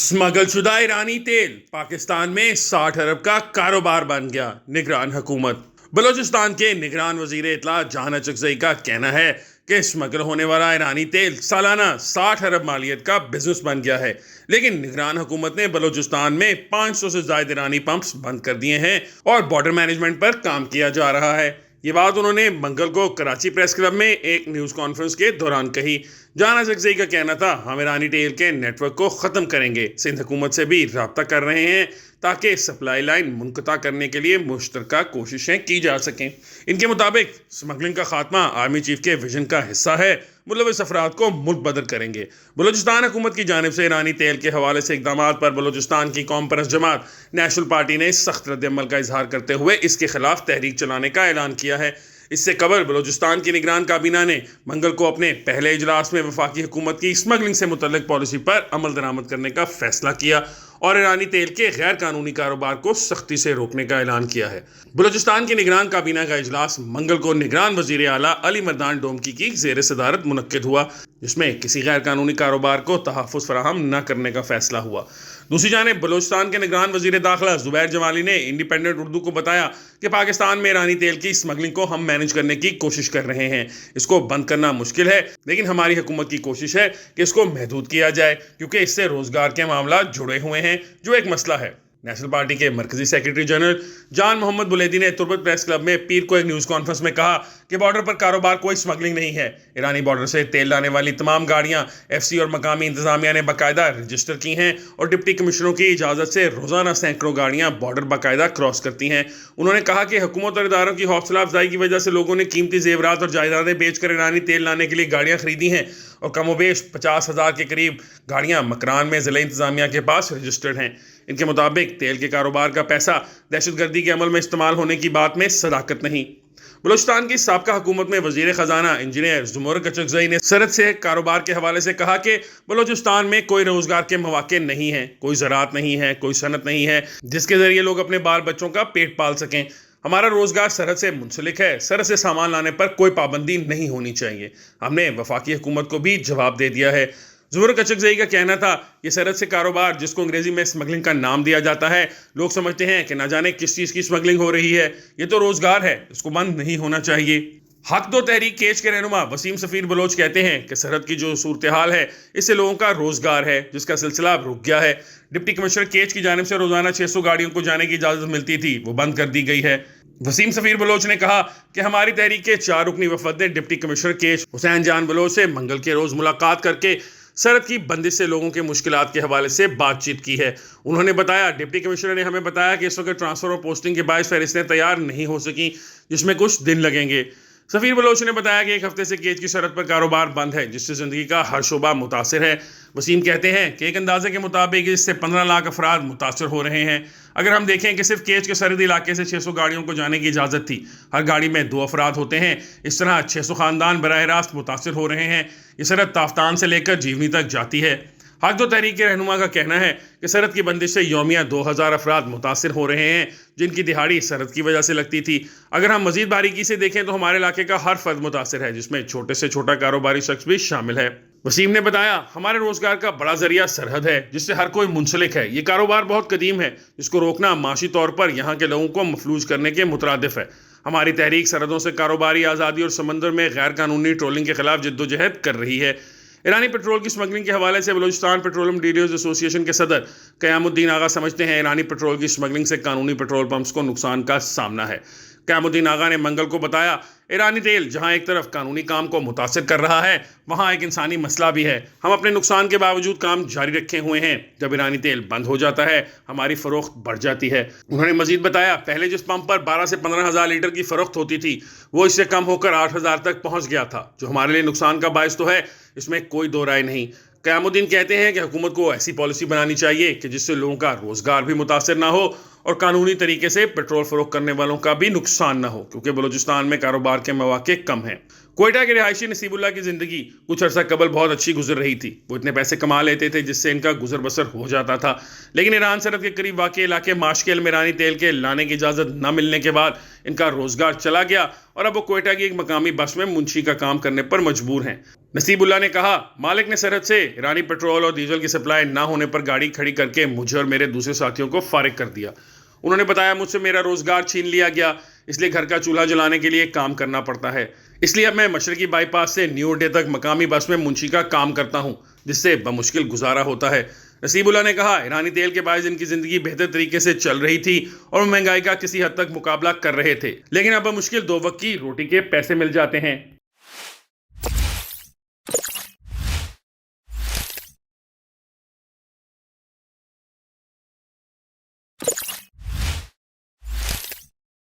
Smuggle शुदा ईरानी तेल पाकिस्तान में 60 अरब का कारोबार बन गया। निगरान हुकूमत। बलोचिस्तान के निगरान वजीर इत्तला जहान अचकजई का कहना है कि स्मगल होने वाला ईरानी तेल सालाना 60 अरब मालियत का बिजनेस बन गया है, लेकिन निगरान हुकूमत ने बलोचिस्तान में 500 से ज्यादा ईरानी पंप्स बंद कर दिए हैं और बॉर्डर मैनेजमेंट पर काम किया जा रहा है। ये बात उन्होंने मंगल को कराची प्रेस क्लब में एक न्यूज़ कॉन्फ्रेंस के दौरान कही। जहान अचकजई का कहना था, हम ईरानी तेल के नेटवर्क को ख़त्म करेंगे। सिंध हुकूमत से भी रब्ता कर रहे हैं ताकि सप्लाई लाइन मुनक़ता करने के लिए मुश्तरका कोशिशें की जा सकें। इनके मुताबिक स्मगलिंग का खात्मा आर्मी चीफ के विजन का हिस्सा है। मुलविस अफराद को मुल्क बदर करेंगे। बलोचिस्तान हुकूमत की जानिब से ईरानी तेल के हवाले से इक़दामात पर बलोचिस्तान की कौम परस्त जमात नेशनल पार्टी ने सख्त रद्द-ए-अमल का इजहार करते हुए इसके खिलाफ तहरीक चलाने का ऐलान किया है। इससे कबल बलोचिस्तान की निगरान काबीना ने मंगल को अपने पहले इजलास में वफाकी हुकूमत की स्मगलिंग से मुतल्लिक पॉलिसी पर अमल दरामद करने का फैसला किया और ईरानी तेल के गैर कानूनी कारोबार को सख्ती से रोकने का ऐलान किया है। बलोचिस्तान की निगरान काबीना का इजलास मंगल को निगरान वजीर आला अली मर्दान डोमकी की ज़ेर सदारत मुनक्किद हुआ, जिसमें किसी गैर कानूनी कारोबार को तहफ़्फ़ुज़ फराहम न करने का फैसला हुआ। दूसरी जानिब बलोचिस्तान के निगरान वजीर दाखिला ज़ुबैर जमाली ने इंडिपेंडेंट उर्दू को बताया कि पाकिस्तान में ईरानी तेल की स्मगलिंग को हम मैनेज करने की कोशिश कर रहे हैं। इसको बंद करना मुश्किल है, लेकिन हमारी हुकूमत की कोशिश है कि इसको महदूद किया जाए, क्योंकि इससे रोजगार के मामला जुड़े हुए हैं, जो एक मसला है। नेशनल पार्टी के मरकजी सेक्रेटरी जनरल जान मोहम्मद बुलेदी ने तुर्बत प्रेस क्लब में पीर को एक न्यूज़ कॉन्फ्रेंस में कहा कि बॉर्डर पर कारोबार कोई स्मगलिंग नहीं है। ईरानी बॉर्डर से तेल लाने वाली तमाम गाड़ियां एफसी और मकामी इंतजामिया ने बाकायदा रजिस्टर की हैं और डिप्टी कमिश्नरों की इजाज़त से रोज़ाना सैकड़ों गाड़ियां बॉर्डर बाकायदा क्रॉस करती हैं। उन्होंने कहा कि हुकूमत और इदारों की हौसला अफजाई की वजह से लोगों ने कीमती जेवरात और जायदादें बेचकर ईरानी तेल लाने के लिए गाड़ियाँ खरीदी हैं और कमोबेश 50,000 के करीब गाड़ियाँ मकरान में ज़िला इंतजामिया के पास रजिस्टर्ड हैं। इनके मुताबिक तेल के कारोबार का पैसा दहशतगर्दी के अमल में इस्तेमाल होने की बात में सदाकत नहीं। बलोचिस्तान की साबका हुकूमत में वजीर खजाना इंजीनियर ज़ुमरक अचकजई ने सरहद से कारोबार के हवाले से कहा कि बलोचिस्तान में कोई रोजगार के मौके नहीं है, कोई ज़राअत नहीं है, कोई सनत नहीं है जिसके जरिए लोग अपने बाल बच्चों का पेट पाल सकें। हमारा रोजगार सरहद से मुंसलिक है। सरहद से सामान लाने पर कोई पाबंदी नहीं होनी चाहिए। हमने वफाकी हुकूमत को भी जवाब दे दिया है। ज़ुमरक अचकजई का कहना था, ये सरहद से कारोबार जिसको अंग्रेजी में स्मगलिंग का नाम दिया जाता है, लोग समझते हैं कि ना जाने किस चीज़ की स्मगलिंग हो रही है। ये तो रोजगार है, इसको बंद नहीं होना चाहिए। हक दो तहरीक केच के रहनुमा वसीम सफ़ीर बलोच कहते हैं कि सरहद की जो सूरत हाल है, इससे लोगों का रोजगार है जिसका सिलसिला अब रुक गया है। डिप्टी कमिश्नर केच की जानिब से रोजाना 600 गाड़ियों को जाने की इजाज़त मिलती थी, वो बंद कर दी गई है। वसीम सफ़ीर बलोच ने कहा कि हमारी तहरीक के 4 रुकनी वफद ने डिप्टी कमिश्नर केच हुसैन जान बलोच से मंगल के रोज़ मुलाकात करके सरहद की बंदिश से लोगों के मुश्किलात के हवाले से बातचीत की है। उन्होंने बताया, डिप्टी कमिश्नर ने हमें बताया कि इस वक्त ट्रांसफ़र और पोस्टिंग के बायस फहरिस्तें तैयार नहीं हो सकी, जिसमें कुछ दिन लगेंगे। सफ़ीर बलोच ने बताया कि एक हफ्ते से केच की सरहद पर कारोबार बंद है, जिससे ज़िंदगी का हर शोबा मुतासिर है। वसीम कहते हैं कि एक अंदाजे के मुताबिक इससे 15 लाख अफराद मुतासिर हो रहे हैं। अगर हम देखें कि सिर्फ केच के सरहदी इलाके से 600 गाड़ियों को जाने की इजाज़त थी, हर गाड़ी में 2 अफराद होते हैं। इस तरह 600 ख़ानदान बराह रास्त मुतासिर हो रहे हैं। ये सरहद ताफ्तान से लेकर जीवनी तक जाती है। हक दो तहरीक के रहनुमा का कहना है कि सरहद की बंदिश से यौमिया 2000 अफराद मुतासिर हो रहे हैं, जिनकी दिहाड़ी सरहद की वजह से लगती थी। अगर हम मजीद बारीकी से देखें तो हमारे इलाके का हर फर्द मुतासिर है, जिसमें छोटे से छोटा कारोबारी शख्स भी शामिल है। वसीम ने बताया, हमारे रोजगार का बड़ा जरिया सरहद है, जिससे हर कोई मुंसलिक है। ये कारोबार बहुत कदीम है, जिसको रोकना माशी तौर पर यहाँ के लोगों को मफलूज करने के मुतरादिफ है। हमारी तहरीक सरहदों से कारोबारी आज़ादी और समंदर में गैर कानूनी ट्रोलिंग के खिलाफ जद्दोजहद कर रही है। ईरानी पेट्रोल की स्मगलिंग के हवाले से बलोचिस्तान पेट्रोलियम डीलर्स एसोसिएशन के सदर क़यामुद्दीन आगा समझते हैं, ईरानी पेट्रोल की स्मगलिंग से कानूनी पेट्रोल पंप्स को नुकसान का सामना है। क़यामुद्दीन आगा ने मंगल को बताया, ईरानी तेल जहां एक तरफ कानूनी काम को मुतासिर कर रहा है, वहां एक इंसानी मसला भी है। हम अपने नुकसान के बावजूद काम जारी रखे हुए हैं। जब ईरानी तेल बंद हो जाता है, हमारी फ़रोख्त बढ़ जाती है। उन्होंने मजीद बताया, पहले जिस पंप पर 12 से 15 हज़ार लीटर की फ़रोख्त होती थी, वो इससे कम होकर 8,000 तक पहुँच गया था, जो हमारे लिए नुकसान का बायस तो है, इसमें कोई दो राय नहीं। क़यामुद्दीन कहते हैं कि हुकूमत को ऐसी पॉलिसी बनानी चाहिए कि जिससे लोगों का रोज़गार भी मुतासिर ना हो और कानूनी तरीके से पेट्रोल फरोख्त करने वालों का भी नुकसान ना हो, क्योंकि बलूचिस्तान में कारोबार के मौके कम हैं। कोयटा के रिहायशी नसीबुल्लाह की ज़िंदगी कुछ अर्सा कबल बहुत अच्छी गुजर रही थी। वो इतने पैसे कमा लेते थे जिससे इनका गुजर बसर हो जाता था, लेकिन ईरान सरहद के करीब वाक़ इलाके माशकेल में ईरानी तेल के लाने की इजाज़त न मिलने के बाद इनका रोज़गार चला गया और अब वो कोयटा की एक मकामी बस में मुंशी का काम करने पर मजबूर हैं। नसीब उल्लाह ने कहा, मालिक ने सरहद से ईरानी पेट्रोल और डीजल की सप्लाई ना होने पर गाड़ी खड़ी करके मुझे और मेरे दूसरे साथियों को फारिग कर दिया। उन्होंने बताया, मुझसे मेरा रोजगार छीन लिया गया, इसलिए घर का चूल्हा जलाने के लिए काम करना पड़ता है। इसलिए अब मैं मशरकी बाईपास से न्यू अड्डे तक मकामी बस में मुंशी का काम करता हूँ, जिससे बमुश्किल गुजारा होता है। नसीबुल्लाह ने कहा, ईरानी तेल के बायस इनकी जिंदगी बेहतर तरीके से चल रही थी और वो महंगाई का किसी हद तक मुकाबला कर रहे थे, लेकिन अब बमुश्किल 2 वक्त की रोटी के पैसे मिल जाते हैं।